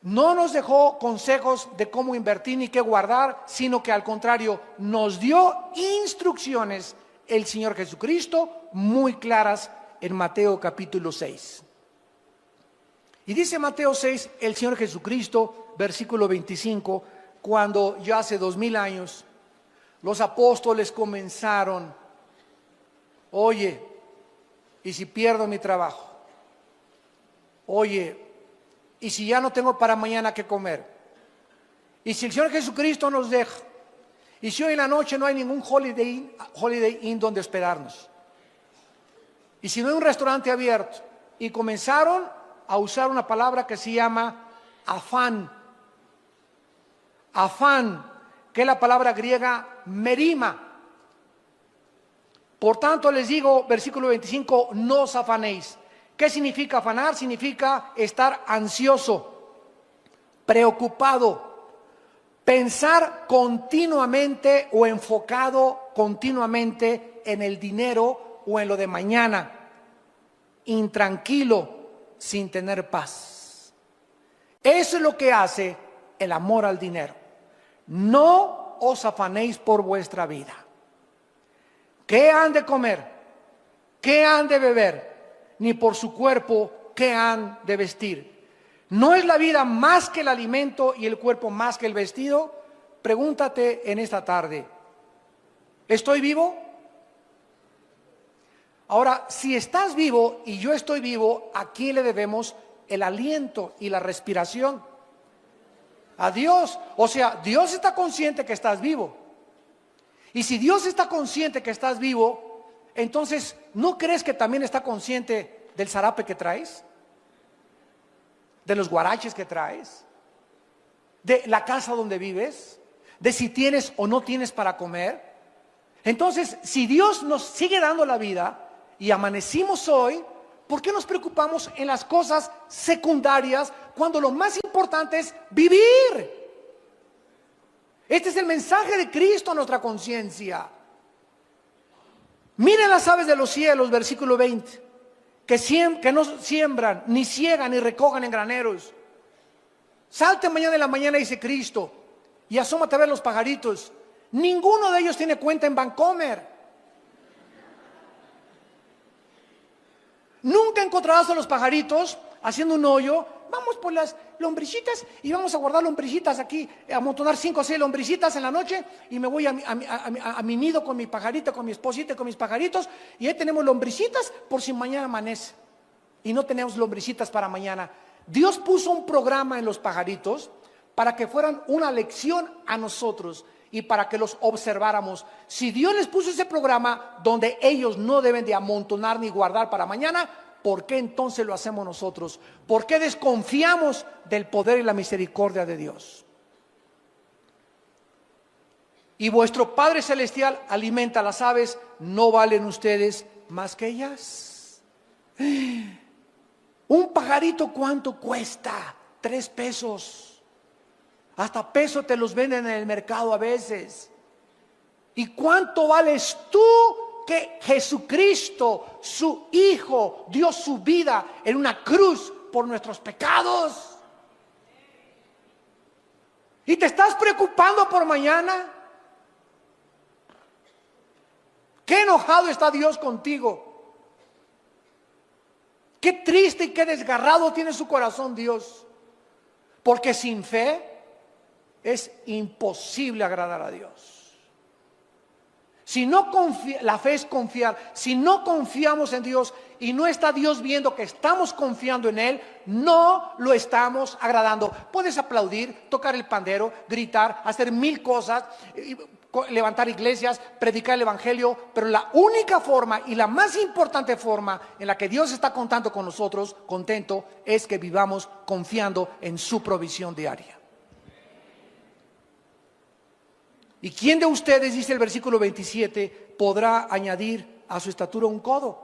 Speaker 1: No nos dejó consejos de cómo invertir ni qué guardar, sino que al contrario nos dio instrucciones el Señor Jesucristo, muy claras en Mateo capítulo 6. Y dice Mateo 6, el Señor Jesucristo, versículo 25, cuando ya hace 2000 años, los apóstoles comenzaron, oye, ¿y si pierdo mi trabajo? Oye, ¿y si ya no tengo para mañana qué comer? ¿Y si el Señor Jesucristo nos deja? ¿Y si hoy en la noche no hay ningún Holiday Inn donde hospedarnos? ¿Y si no hay un restaurante abierto? Y comenzaron a usar una palabra que se llama afán. Afán, que es la palabra griega merima. Por tanto les digo, versículo 25, no os afanéis. ¿Qué significa afanar? Significa estar ansioso, preocupado, pensar continuamente o enfocado continuamente en el dinero o en lo de mañana, intranquilo, sin tener paz. Eso es lo que hace el amor al dinero. No os afanéis por vuestra vida. ¿Qué han de comer? ¿Qué han de beber? Ni por su cuerpo, ¿qué han de vestir? ¿No es la vida más que el alimento y el cuerpo más que el vestido? Pregúntate en esta tarde, ¿estoy vivo? Ahora, si estás vivo y yo estoy vivo, ¿a quién le debemos el aliento y la respiración? A Dios. O sea, Dios está consciente que estás vivo. Y si Dios está consciente que estás vivo, entonces, ¿no crees que también está consciente del zarape que traes? ¿De los guaraches que traes? ¿De la casa donde vives? ¿De si tienes o no tienes para comer? Entonces, si Dios nos sigue dando la vida y amanecimos hoy, ¿por qué nos preocupamos en las cosas secundarias cuando lo más importante es vivir? Este es el mensaje de Cristo a nuestra conciencia. Miren las aves de los cielos, versículo 20, que no siembran, ni ciegan, ni recogen en graneros. Salte mañana en la mañana, dice Cristo, y asómate a ver los pajaritos. Ninguno de ellos tiene cuenta en Bancomer. Nunca encontrarás a los pajaritos haciendo un hoyo. Vamos por las lombricitas y vamos a guardar lombricitas aquí, a amontonar 5 o 6 lombricitas en la noche, y me voy a mi nido con mi pajarita, con mi esposita y con mis pajaritos, y ahí tenemos lombricitas por si mañana amanece y no tenemos lombricitas para mañana. Dios puso un programa en los pajaritos para que fueran una lección a nosotros y para que los observáramos. Si Dios les puso ese programa donde ellos no deben de amontonar ni guardar para mañana, ¿por qué entonces lo hacemos nosotros? ¿Por qué desconfiamos del poder y la misericordia de Dios? Y vuestro Padre Celestial alimenta a las aves, ¿no valen ustedes más que ellas? Un pajarito, ¿cuánto cuesta? 3 pesos. Hasta peso te los venden en el mercado a veces. ¿Y cuánto vales tú? Que Jesucristo, su Hijo, dio su vida en una cruz por nuestros pecados. ¿Y te estás preocupando por mañana? ¿Qué enojado está Dios contigo? Qué triste y qué desgarrado tiene su corazón Dios. Porque sin fe es imposible agradar a Dios. Si no la fe es confiar. Si no confiamos en Dios y no está Dios viendo que estamos confiando en Él, no lo estamos agradando. Puedes aplaudir, tocar el pandero, gritar, hacer 1000 cosas, levantar iglesias, predicar el evangelio, pero la única forma y la más importante forma en la que Dios está contando con nosotros, contento, es que vivamos confiando en su provisión diaria. ¿Y quién de ustedes, dice el versículo 27, podrá añadir a su estatura un codo?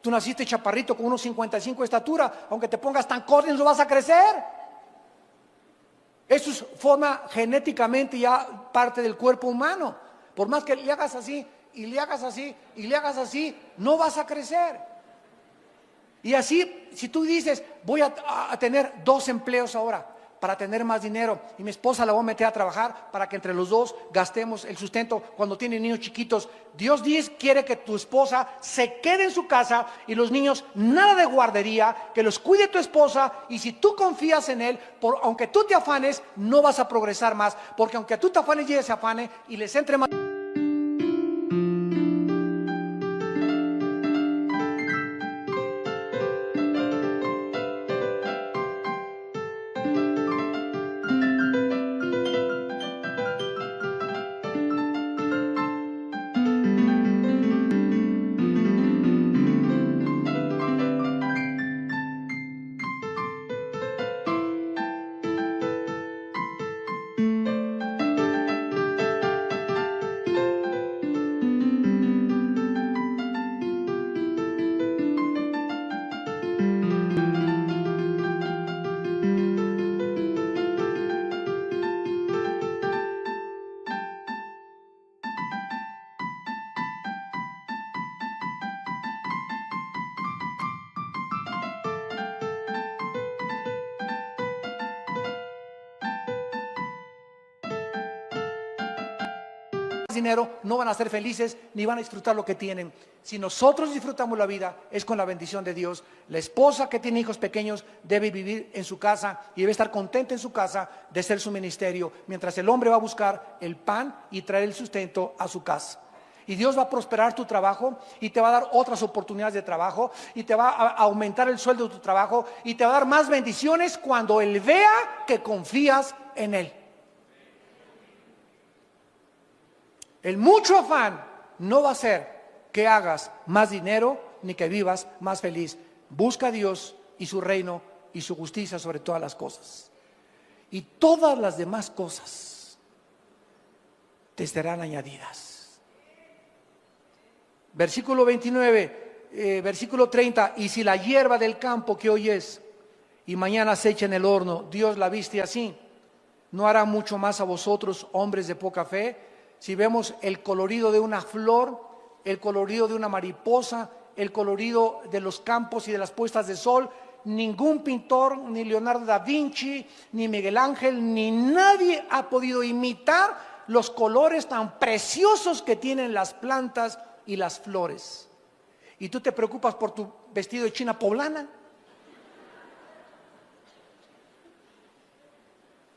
Speaker 1: Tú naciste chaparrito con unos 55 de estatura, aunque te pongas tan corto no vas a crecer. Eso es forma genéticamente ya parte del cuerpo humano. Por más que le hagas así, y le hagas así, y le hagas así, no vas a crecer. Y así, si tú dices, voy a tener 2 empleos ahora, para tener más dinero y mi esposa la voy a meter a trabajar para que entre los dos gastemos el sustento cuando tienen niños chiquitos. Dios quiere que tu esposa se quede en su casa y los niños nada de guardería, que los cuide tu esposa, y si tú confías en Él, aunque tú te afanes, no vas a progresar más, porque aunque tú te afanes y ella se afane y les entre más dinero, no van a ser felices ni van a disfrutar lo que tienen. Si nosotros disfrutamos la vida, es con la bendición de Dios. La esposa que tiene hijos pequeños debe vivir en su casa y debe estar contenta en su casa de ser su ministerio, mientras el hombre va a buscar el pan y traer el sustento a su casa. Y Dios va a prosperar tu trabajo y te va a dar otras oportunidades de trabajo y te va a aumentar el sueldo de tu trabajo y te va a dar más bendiciones cuando Él vea que confías en Él. El mucho afán no va a hacer que hagas más dinero ni que vivas más feliz. Busca a Dios y su reino y su justicia sobre todas las cosas. Y todas las demás cosas te serán añadidas. Versículo 29, versículo 30. Y si la hierba del campo que hoy es y mañana se echa en el horno, Dios la viste así, ¿no hará mucho más a vosotros, hombres de poca fe? Si vemos el colorido de una flor, el colorido de una mariposa, el colorido de los campos y de las puestas de sol, ningún pintor, ni Leonardo da Vinci, ni Miguel Ángel, ni nadie ha podido imitar los colores tan preciosos que tienen las plantas y las flores. ¿Y tú te preocupas por tu vestido de china poblana?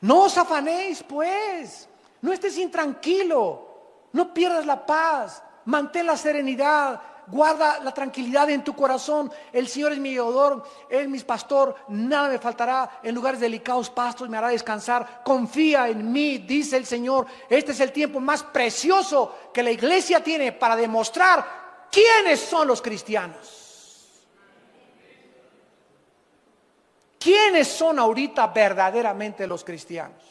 Speaker 1: No os afanéis, pues. No estés intranquilo, no pierdas la paz, mantén la serenidad, guarda la tranquilidad en tu corazón. El Señor es mi guiador, Él es mi pastor, nada me faltará. En lugares delicados pastos me hará descansar. Confía en mí, dice el Señor. Este es el tiempo más precioso que la iglesia tiene para demostrar quiénes son los cristianos. ¿Quiénes son ahorita verdaderamente los cristianos?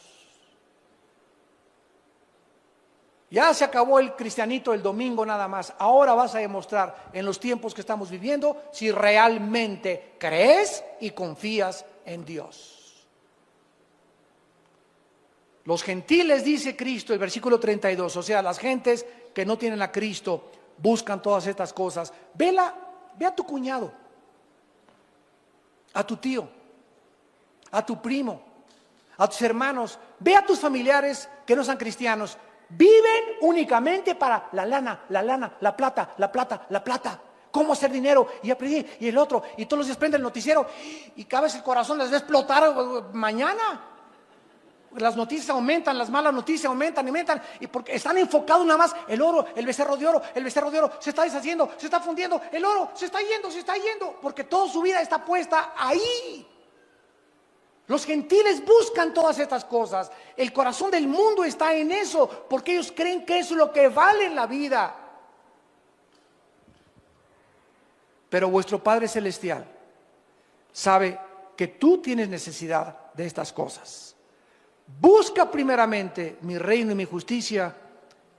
Speaker 1: Ya se acabó el cristianito el domingo nada más. Ahora vas a demostrar en los tiempos que estamos viviendo si realmente crees y confías en Dios. Los gentiles, dice Cristo, el versículo 32, o sea, las gentes que no tienen a Cristo buscan todas estas cosas. Ve a tu cuñado, a tu tío, a tu primo, a tus hermanos, ve a tus familiares que no sean cristianos. Viven únicamente para la lana, la plata, la plata, la plata. Cómo hacer dinero y aprendí y el otro. Y todos los días prende el noticiero y cada vez el corazón les va a explotar mañana. Las noticias aumentan, las malas noticias aumentan, y porque están enfocados nada más el oro, el becerro de oro, se está deshaciendo, se está fundiendo, el oro se está yendo, porque toda su vida está puesta ahí. Los gentiles buscan todas estas cosas. El corazón del mundo está en eso, porque ellos creen que eso es lo que vale en la vida. Pero vuestro Padre Celestial sabe que tú tienes necesidad de estas cosas. Busca primeramente mi reino y mi justicia,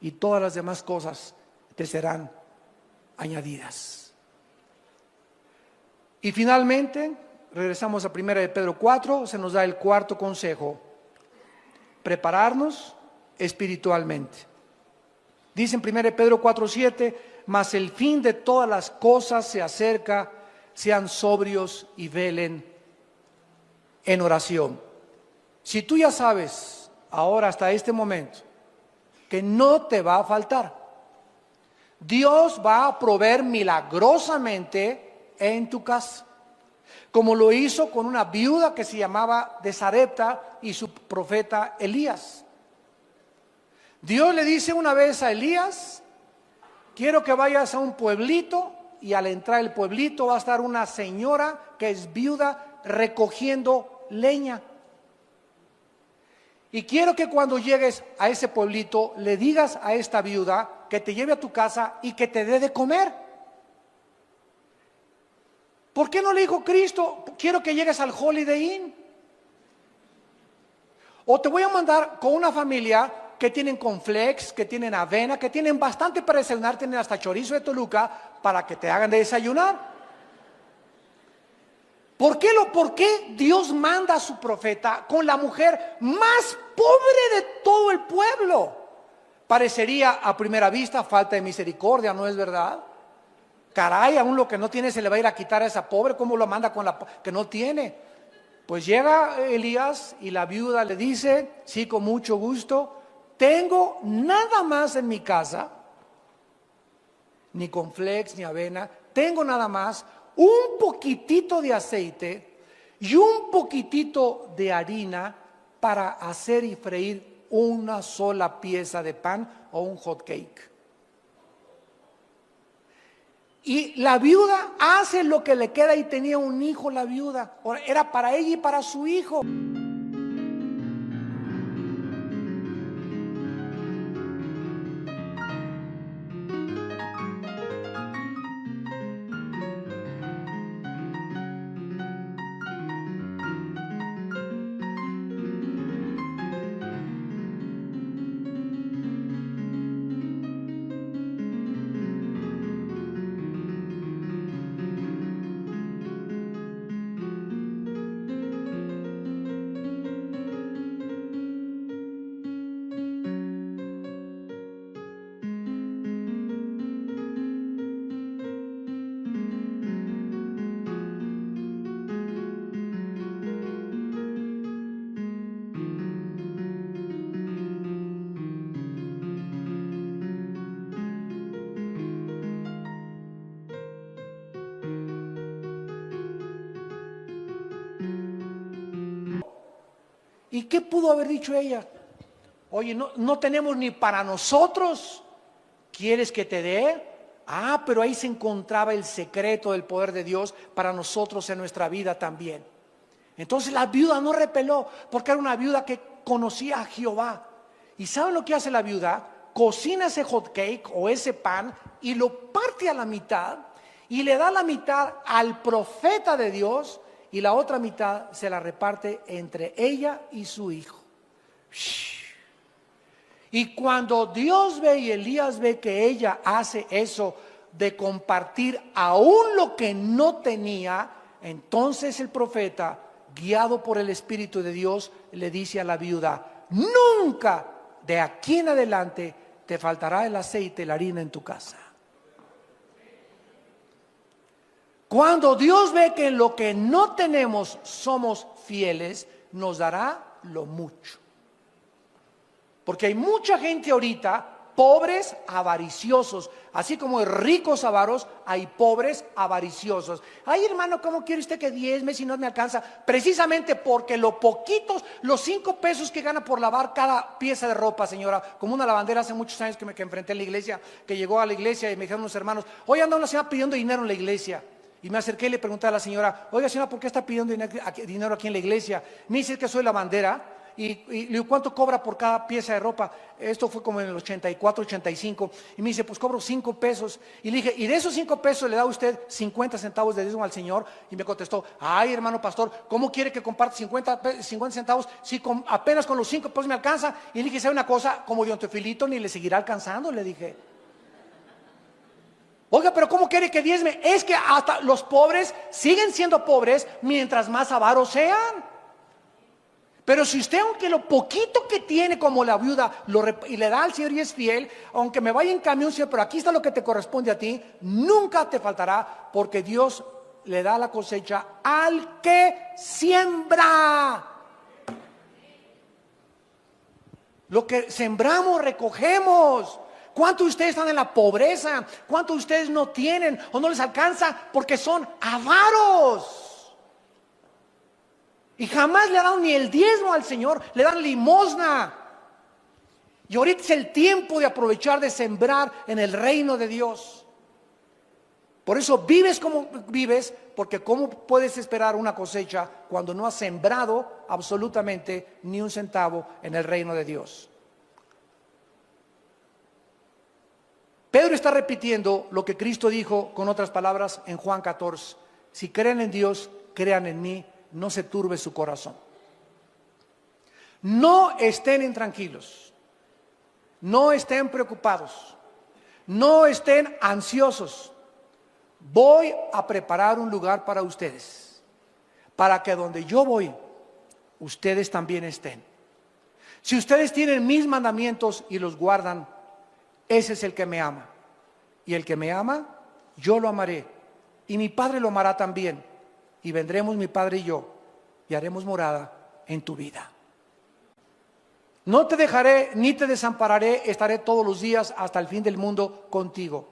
Speaker 1: y todas las demás cosas te serán añadidas. Y finalmente, regresamos a 1 de Pedro 4, se nos da el cuarto consejo: prepararnos espiritualmente. Dice en 1 de Pedro 4:7, mas el fin de todas las cosas se acerca, sean sobrios y velen en oración. Si tú ya sabes ahora hasta este momento que no te va a faltar, Dios va a proveer milagrosamente en tu casa, como lo hizo con una viuda que se llamaba de Sarepta y su profeta Elías. Dios le dice una vez a Elías: quiero que vayas a un pueblito, y al entrar al pueblito va a estar una señora que es viuda recogiendo leña. Y quiero que cuando llegues a ese pueblito le digas a esta viuda que te lleve a tu casa y que te dé de comer. ¿Por qué no le dijo Cristo: quiero que llegues al Holiday Inn? O te voy a mandar con una familia que tienen cornflakes, que tienen avena, que tienen bastante para desayunar, tienen hasta chorizo de Toluca para que te hagan de desayunar. ¿Por qué Dios manda a su profeta con la mujer más pobre de todo el pueblo? Parecería a primera vista falta de misericordia, ¿no es verdad? Caray, aún lo que no tiene se le va a ir a quitar a esa pobre. ¿Cómo lo manda con la que no tiene? Pues llega Elías y la viuda le dice: sí, con mucho gusto, tengo nada más en mi casa, ni cornflakes ni avena, tengo nada más un poquitito de aceite y un poquitito de harina para hacer y freír una sola pieza de pan o un hot cake. Y la viuda hace lo que le queda, y tenía un hijo la viuda. Era para ella y para su hijo. ¿Y qué pudo haber dicho ella? Oye, no tenemos ni para nosotros, ¿quieres que te dé? Ah, pero ahí se encontraba el secreto del poder de Dios para nosotros en nuestra vida también. Entonces la viuda no repeló, porque era una viuda que conocía a Jehová. ¿Y saben lo que hace la viuda? Cocina ese hot cake o ese pan y lo parte a la mitad y le da la mitad al profeta de Dios, y la otra mitad se la reparte entre ella y su hijo. Y cuando Dios ve y Elías ve que ella hace eso de compartir aún lo que no tenía, entonces el profeta, guiado por el Espíritu de Dios, le dice a la viuda: nunca de aquí en adelante te faltará el aceite y la harina en tu casa. Cuando Dios ve que en lo que no tenemos somos fieles, nos dará lo mucho. Porque hay mucha gente ahorita, pobres avariciosos, así como hay ricos avaros, hay pobres avariciosos. Ay, hermano, ¿cómo quiere usted que diezme si no me alcanza? Precisamente porque los 5 pesos que gana por lavar cada pieza de ropa, señora, como una lavandera hace muchos años que enfrenté en la iglesia, que llegó a la iglesia y me dijeron unos hermanos: hoy anda una señora pidiendo dinero en la iglesia. Y me acerqué y le pregunté a la señora: oiga, señora, ¿por qué está pidiendo dinero aquí en la iglesia? Me dice que soy lavandera. Y le digo: ¿cuánto cobra por cada pieza de ropa? Esto fue como en el 84, 85. Y me dice: pues cobro 5 pesos. Y le dije: ¿y de esos 5 pesos le da usted 50 centavos de diezmo al Señor? Y me contestó: ay, hermano pastor, ¿cómo quiere que comparte 50 centavos si apenas con los 5 pesos me alcanza? Y le dije: ¿sabe una cosa? Como Don Teofilito ni le seguirá alcanzando, le dije. Oiga, pero ¿cómo quiere que diezme? Es que hasta los pobres siguen siendo pobres mientras más avaros sean. Pero si usted, aunque lo poquito que tiene como la viuda y le da al Señor y es fiel, aunque me vaya en camión, Señor, pero aquí está lo que te corresponde a ti, nunca te faltará, porque Dios le da la cosecha al que siembra. Lo que sembramos, recogemos. ¿Cuántos de ustedes están en la pobreza? ¿Cuántos de ustedes no tienen o no les alcanza porque son avaros? Y jamás le dan ni el diezmo al Señor, le dan limosna. Y ahorita es el tiempo de aprovechar de sembrar en el reino de Dios. Por eso vives como vives, porque ¿cómo puedes esperar una cosecha cuando no has sembrado absolutamente ni un centavo en el reino de Dios? Pedro está repitiendo lo que Cristo dijo con otras palabras en Juan 14. Si creen en Dios, crean en mí, no se turbe su corazón. No estén intranquilos, no estén preocupados, no estén ansiosos. Voy a preparar un lugar para ustedes, para que donde yo voy, ustedes también estén. Si ustedes tienen mis mandamientos y los guardan, ese es el que me ama. Y el que me ama, yo lo amaré. Y mi Padre lo amará también. Y vendremos mi Padre y yo, y haremos morada en tu vida. No te dejaré ni te desampararé, estaré todos los días hasta el fin del mundo contigo.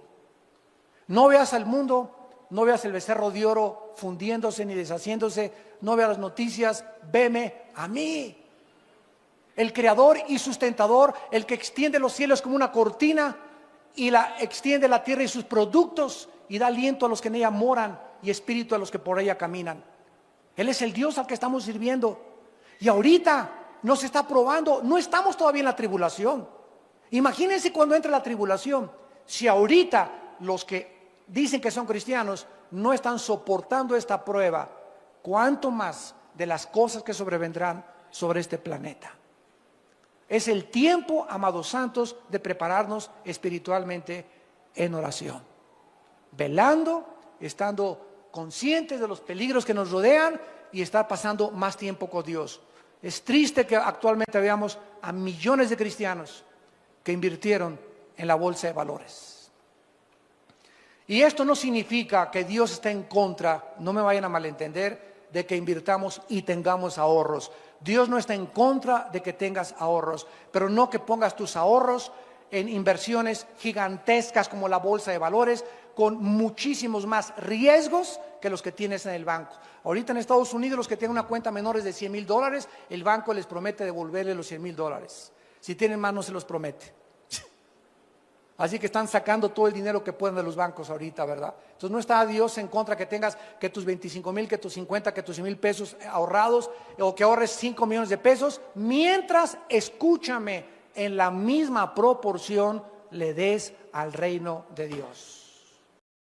Speaker 1: No veas al mundo, no veas el becerro de oro fundiéndose ni deshaciéndose, no veas las noticias, veme a mí. El creador y sustentador, el que extiende los cielos como una cortina y extiende la tierra y sus productos y da aliento a los que en ella moran y espíritu a los que por ella caminan. Él es el Dios al que estamos sirviendo. Y ahorita nos está probando, no estamos todavía en la tribulación. Imagínense cuando entre la tribulación, si ahorita los que dicen que son cristianos no están soportando esta prueba, ¿cuánto más de las cosas que sobrevendrán sobre este planeta? Es el tiempo, amados santos, de prepararnos espiritualmente en oración, velando, estando conscientes de los peligros que nos rodean y estar pasando más tiempo con Dios. Es triste que actualmente veamos a millones de cristianos que invirtieron en la bolsa de valores. Y esto no significa que Dios esté en contra, no me vayan a malentender, de que invirtamos y tengamos ahorros. Dios no está en contra de que tengas ahorros, pero no que pongas tus ahorros en inversiones gigantescas como la bolsa de valores, con muchísimos más riesgos que los que tienes en el banco. Ahorita en Estados Unidos los que tienen una cuenta menores de $100,000, el banco les promete devolverle los $100,000. Si tienen más no se los promete. Así que están sacando todo el dinero que pueden de los bancos ahorita, ¿verdad? Entonces no está Dios en contra que tengas que tus 25,000, que tus 50, que tus 100,000 pesos ahorrados, o que ahorres 5 millones de pesos, mientras, escúchame, en la misma proporción le des al reino de Dios.